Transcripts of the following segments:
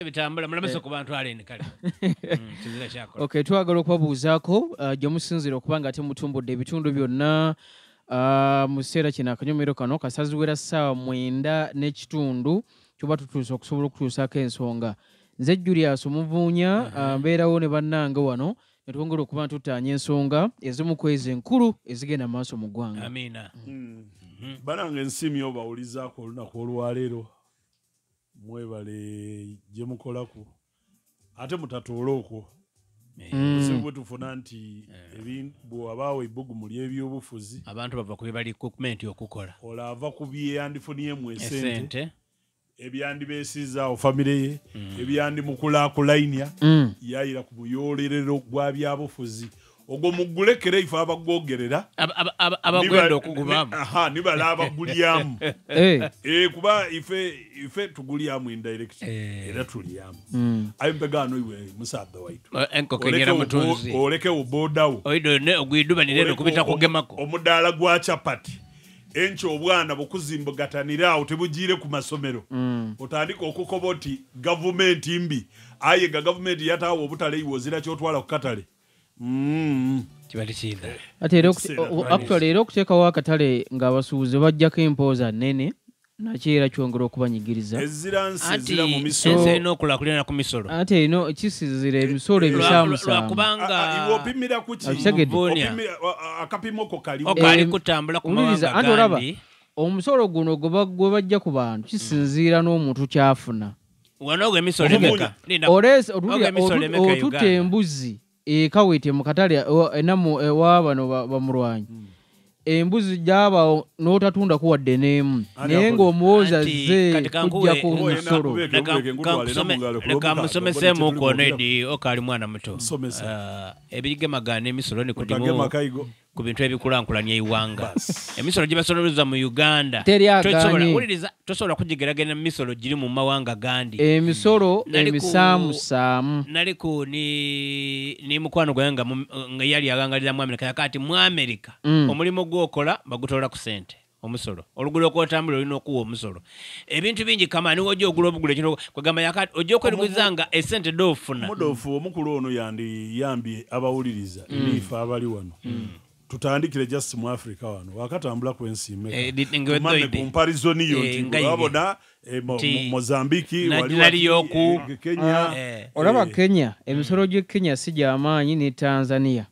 bitambula mulameso ku bantu aleni kale kizira kyako. Okay, twagala okubabuuzaako gye musinzira okuba nga ate mutumbudde ebitundu byonna mu kiseera kino akanyomero kano kasaziwera ssaawa 9:30 tuba tutuuse okusobola okutuusaako ensonga. Nze Julius Omuvuunya mbeerawo ne bannange wano ne twongera okuba ntutaanya ensonga ezimu ku ezo enkulu ezigenda maaso mu ggwanga. Amiina. Banange ensimyo bawulizaako olunaku olwaleero mwebale gye mukolako ate mutatuula okwo bwe tufuna nti bw'abaawo ebbugumu ly'ebyobufuzi abantu bava ku bali equipment okukola olava ku byeyandifuniemu esente ebyandibeesizaawo famire ye ebyandimukulaakulainya yayira ku buyoolerero gwa byabufuzi ogwo muggulekere ife abagwogerera abagwenda okugubaamu nibala abagulyamu kuba ife tugulyamu indirect era tulyamu ayo mpegano iwe musaadha waitu oleke obodawo ogwidubanirero kubita kugemako omudaala gwa chapati encho obwana bukuzimbugatanirawo tebugire ku masomero otandika okukoba oti gavumenti mbi aye ga gavumenti yataawo obutale iwozira kyotwala ku katale ate era okuteekawo akatale ng'abasuubuzi bajjako empooza nnene nakyo era kyongera okubanyigiriza ezira mu misolo erina okulakulira ku misolo ate ino kisizira emisolo ebisamusaamu opimira kuki akapimo ko kali kutambula ku mawanga gandi olaba omusolo guno gwe bajja ku bantu kisinziira n'omuntu kyafuna wanoogwo emisolo emeka otutta embuzi ekawete mu katale wabano bamulwanyi embuzi gyaba n'otatunda kuwadde n'emu naye ng'omuwooza ze kujja ku musolo leka musomesemu konedi okali mwana muto ebigemagana emisolo nikudimu ku bintu ebikulankulanya eiwanga emisolo gye basololeza mu Uganda tosobola kugigeraganya misolo giri mu mawanga gandi emisolo emisaamusaamu naliku ni mukwano gwange nga yali agangalira mu Amerika yakati mu Amerika omulimu gwokola bagutola ku sente omusolo olugulo kwotambula olina okuwa omusolo ebintu bingi kama niwo ojja ogula obugula kino kwegamba yakati ojja okwerugizanga esente dofuna mudofu omukulu ono yambye abawuliriza nifa abali wano tutandikire just mu Africa wano wakatambula kwensi imeka comparison yo wabona Mozambique wali yoku Kenya olaba Kenya emisolo gye Kenya si gy'amaanyi ne Tanzania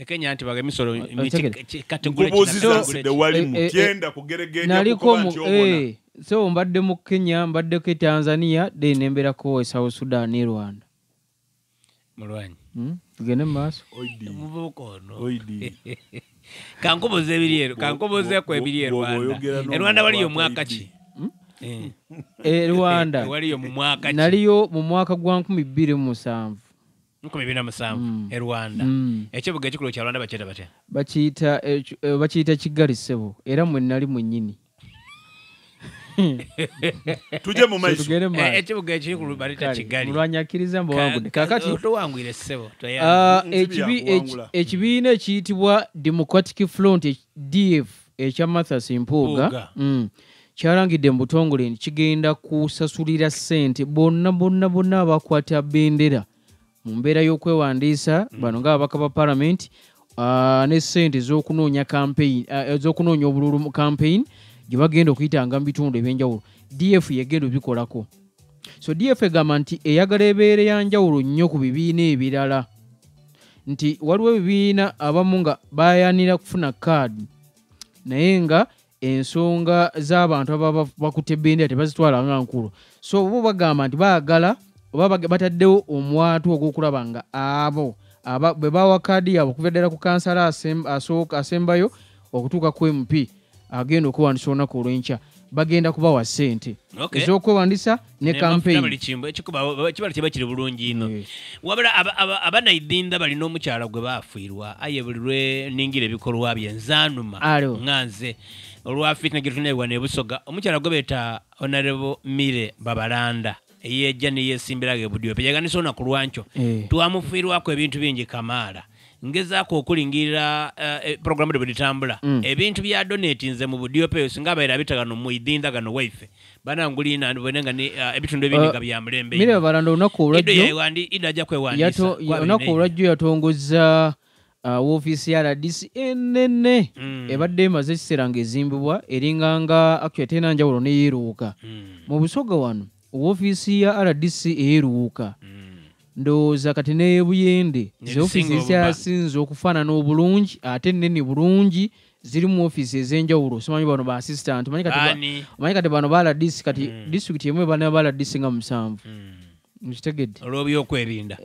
Kenya anti baga misolo kategori de wali mutenda kugeregenya kuba ntyobona so mbadde mu Kenya mbadde ku Tanzania de nembera ko South Sudan ne Rwanda mulwanyi tugende maaso oidi kankoboze ebiriero kankoboze ko ebiriero Rwanda waliyo mwaka ki Rwanda waliyo mu mwaka ki naliyo mu mwaka gwa 2007 Rwanda ekibuga ekikulu kya Rwanda bakyeta batya bakiyita Kigali ssebo era mwe nali mwennyini tuje mu maiso ekibuga ekikulu balita Kigali mulwanyakiriza mbawangudde kakati towangwire ssebo ekibiina ekiyitibwa Democratic Front DF ekya Mathias Mpuuga kyalangidde mu butongole kigenda kusasulira ssente bonna abakwata bendera mu mbeera y'okwewandiisa bano ng'ababaka ba Parliament ne ssente ez'okunoonya obululu mu campaign gye bagenda okuyitanga mu bitundu ebyenjawulo DF yegenda obikolako so DF egamba nti eyagala ebeere ya njawulo nnyo ku bibiina ebirala nti waliwo ebibiina abamu nga bayanira kufuna kaadi naye nga ensonga z'abantu ababa bakutte bendera tebazitwala nga nkulu so bo bagamba nti baagala oba bataddewo omwatu ogw'okulaba nga abo bwe bawa kaadi yaabwe okuva ddala ku kansala asembayo okutuuka ku MP agenda okuwandiisa olunaku olw'enkya bagenda kubawa ssente ez'okwewandisa ne campaign kibala kiba kiri bulungi ino wabula abanaidinda balina omukyala gwe baafiirwa aye buli lweningira ebikolwa bye nzaanuma nganze olwa fitina gyetuneebwa ne Busoga omukyala gwe beeta Honorable Mire Babalanda eyejja ne yeesimbiraga ebudyo pejaganisa olunaku lwankyo twamufiirwako ebintu bingi Kamaala ngezaako okulingirira programu bwe litambula ebintu bya donate nze mu budio pe singa abaira bitagano mu idinda gano waife banangulina bwenenga ni ebitundu ebindi bya mulembe mire balanda onako olwajjo idajja kwewandisa onako olwajjo yatongoza woofiisi ya RDC enene ebadde emaze ekiseera ng'ezimbibwa eringanga actually tena njawulo neyeeruuka mu Busoga wano woofiisi ya RDC eyeeruuka ndowooza kati n'ebuyende z'ofiisi ezyasinze okufaanana obulungi ate ennene bulungi ziri mu ofiisi ez'enjawulo simanyi bano ba assistant omanyi kati bano ba RDC kati disitulikiti emu ebana ba RDC nga 7 mukitegedde olw'ebyokwerinda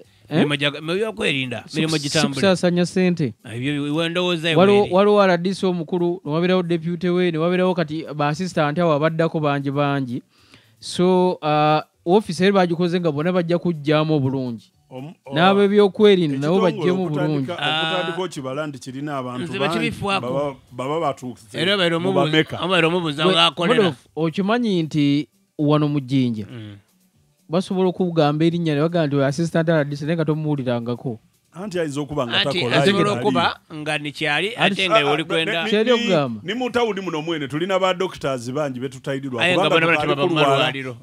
mirimu gitambula sikusasanya ssente waliwo RDC omukulu newabirawo deputy we newabirawo kati ba assistant awo abaddako bangi so ofiisi eri bagikoze nga bonna bajja kujjaamu obulungi n'ab'ebyokwerinda nabo bajjemu bulungi okutandika okibala nti kirina abantu baba batuukise okimanyi nti wano mu Jjinja basobola okugamba erinnya ne bagamba nti assistant RDC naye nga tomuwulirangako anti ayinza okuba nga takola okuba nga nikyali ate nga oli kwenda kyali okugamba ni mu tawuni muno mwene tulina ba doctors bangi betutayirirwa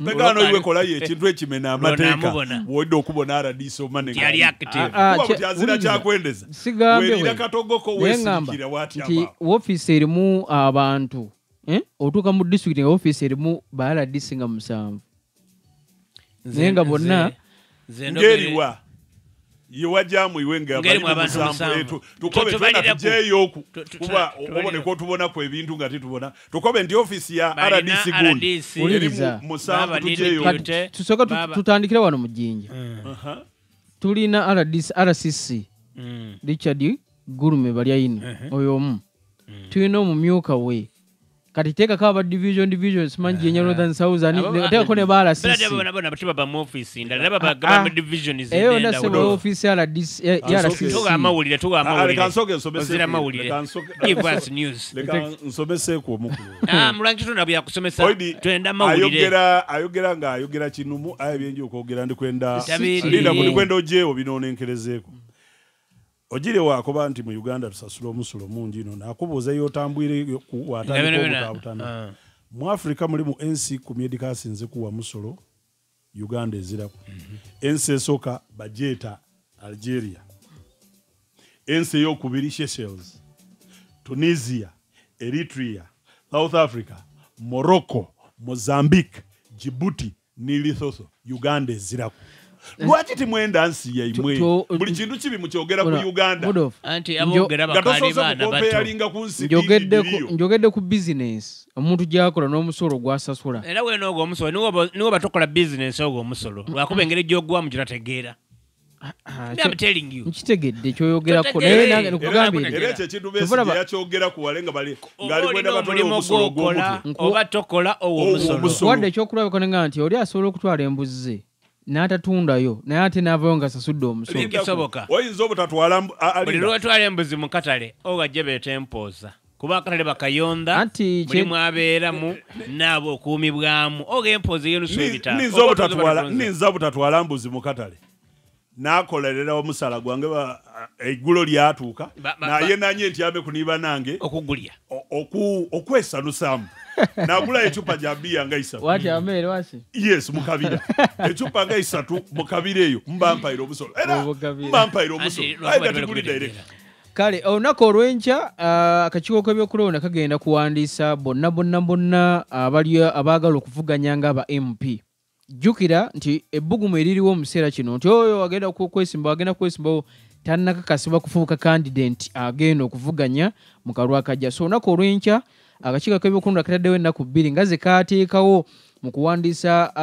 kubanga iwe kolayo ekintu ekimena amateeka bwodde okubona RDC omazina kyakwendeza werira katogoko wesikira nti woofiisi erimu abantu otuuka mu disitulikiti nga woofiisi erimu ba RDC nga 7 naye nga bonna ngeriwa yewajjamu iwe nga tukobe tujeyoku kuba oboneka otubonako ebintu nga titubona tukobe nti ofiisi ya RDC gundi uliriza musanvu tujeyoku tusooka tutandikira wano mu Jjinja tulina RCC Richard Gurume Balyaino oyo omu tulina omumyuka we kati teekako aba division simanyi Jjinja Northern Southern teekako ne ba RCC eyo nasema ofiisi ya RDC nsomeseeko omukulu mulangi tunda byakusomesa twenda mawulire ayogera ng'ayogera kinumu aye byenji okwogera ndikwenda ojeewo binoonenkerezeeko ojire wakoba nti mu Uganda tusasula omusulo mungi ino nakubuuza yotambwire ku watandikobutana mu Africa mulimu ensi ku edikasinze kuwa musolo Uganda eziraku ensi esooka bajeta Algeria ensi eyokubiri Seychelles Tunisia Eritrea South Africa Morocco Mozambique Djibouti ni Lesotho Uganda eziraku lwaki timwenda nsi yaimwe buli kintu kibi mukyogera ku Uganda anti abogera bakali bana bato njogedde ku business omuntu gyakola n'omusolo gwasasula era we n'ogwo omusolo niwo batokola business ogwo omusolo lwakuba engeri gy'ogwamu kirategeera I'm telling you nkitegedde kyoyogerako naye nange nikugambye era ekyo ekintu besi yakyogera ku wale nga bali ngali kwenda batole omusolo gw'omutu oba tokola omusolo wadde ekyokulabako nga nti oli asobola okutwala embuzi n'atatundayo naye ate n'avayo nga asasudde omusolo kisoboka oyinza obutatwala buli lwetwala embuzi mu katale ogajje beeta empooza kuba akatale bakayonda mulimu abeeramu n'abo okuumibwamu oga empooza y'olusu ebitaano ninza obutatwala mbuzi mu katale nakolerera omusala gwange eggulo lyatuuka naye nanye ntyame kuniba nange okugulya okwesanusamu nagula echupa ja bia nga 3 wati amere wasi yes mukabira echupa nga 3 mukabira eyo mbampairo omusolo era mbampairo omusolo aida tikuli direct kale onako olwenca akakiiko k'ebyokulonda kagenda kuwandiisa bonna abaagala okuvuganya nga aba MP jjukira nti ebbugumu eririwo omuseera kino nti oyo agenda kwesimbawo tannakakasibwa kufuuka candidate agenda okuvuganya mu kalwa akajja so onako olwenca akakiiko k'ebyokulonda kataddewo ennaku 2 nga ze kaateekawo mu kuwandiisa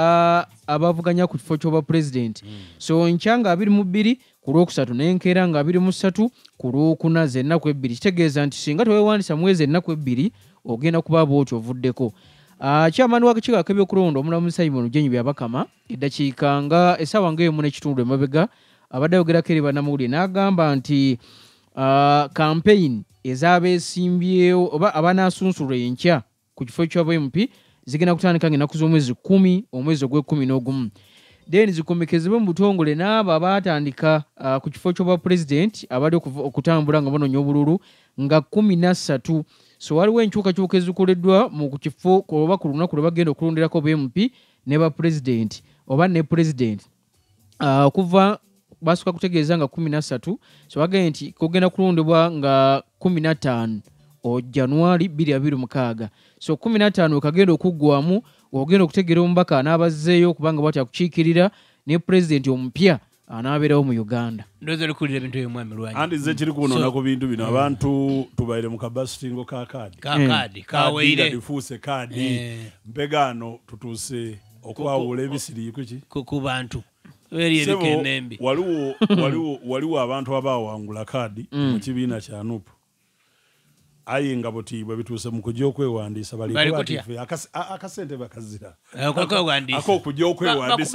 abavuganya ku kifo ky'obwa pulezidenti so nkya nga 22 ku lwokusatu n'enkeera nga 23 ku lwokuna ze ennaku 2 kitegeeza nti singa teweewandiisa mwezi ennaku 2 ogenda kuba bwotyo ovuddeko kyamaani w'akakiiko k'ebyokulonda omulamu Simon Lujenyi Byabakama eddakiika nga essaawa ng'emu n'ekitundu emabega abadde ayogerako eri bannamawulire n'agamba nti campaign ez'abeesimbyewo oba abanaasunsulwa enkya ku kifo ky'obwa MP zigenda kutandika ng'ennaku z'omwezi 10 omwezi ogw'E11 then zikomekezebwe mu butongole n'abo abaatandika ku kifo ky'obwa president abali okutambula nga banoonya obululu nga 13. So waliwo enkyukakyuka ezikoleddwa mu kifo oba ku lunaku lwe bagenda okulonderako BMP ne ba president oba ne president okuva basooka kutegeeza nga 13. So bagenda nti kugenda kulondebwa nga 15 Januari 2026. So 15 okagenda okuggwamu ogenda okutegeera omubaka anaabazeeyo kubanga bwatya kukiikirira ne president omupya anaabeerawo mu Uganda. Ndoza likulira ebintu by'omwami Lwanyi. Andi ze kiri kunoona ku bintu bino abantu tubaire mu kabasitingo ka kaadi. Ka kaadi kaweire. Difuuse kaadi. Mpegano tutuuse okwawula ebisiri kuki? Ku bantu. Weri ebikemembi. Waliwo abantu abaawangula kaadi mu kibiina kya NUP. Aye nga botibwe bituuse mu kujja okwewandiisa bali kwatife akasente bakazira ako kujja okwewandiisa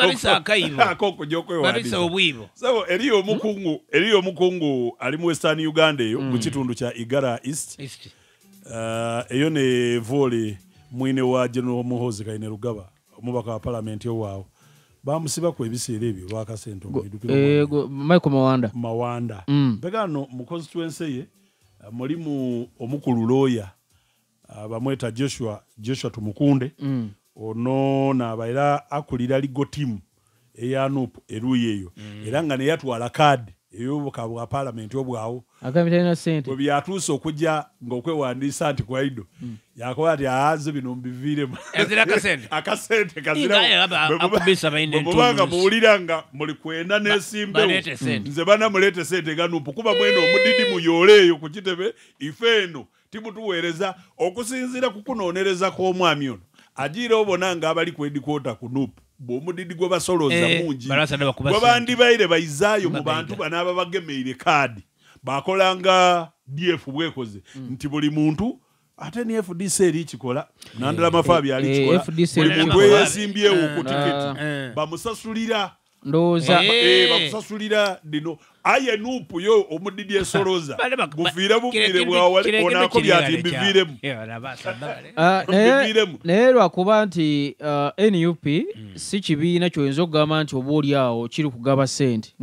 so eriyo omukungu ali mu Western Uganda eyo mu kitundu kya Igara East eyo ne vole mwine wa General Muhoozi Kayine Rugaba omubaka wa parliament owaawo bamusiba ku ebiseera ebyo lwakasente Michael Mawanda begano mu constituency ye mulimu omukulu lawyer bamweta Joshua Tumukunde ono nabaira akulira ligo team eya NUP eruye eyo era nga ne yatwala card eyo bwa parliament obwawo akamita sente bwe byatuuse okujja ng'okwewandiisa anti kwaido yakola ati aaze bino mbivire ezira akasente kazira akubisa baine ntubanga muwulira nga muli kwenda n'esimbewo nze bana mulete sente ga NUP kuba mwene omudidi muyoleeyo ku kitebe ife eno timutuweereza okusinziira ku kunoonereza kw'omwami ono agiira obona nga abali kwedikwota ku NUP bw'omudidi gwe basoloza mungi gwe bandibaire bayizaayo mu bantu banaaba bagemeire kaadi bakolanga DF bwekoze nti buli muntu ate ni FDC eri kikola nandala mafabi ali kikola buli muntu eyesimbyewo ku tiketi bamusasulira ndoza bamusasulira dino aye NUP yo omudidi esoloza bufire bwawale onako byati mbiviremu naye lwakuba nti NUP si kibiina kyoyinza okugamba nti oba oli awo kiri kugaba sente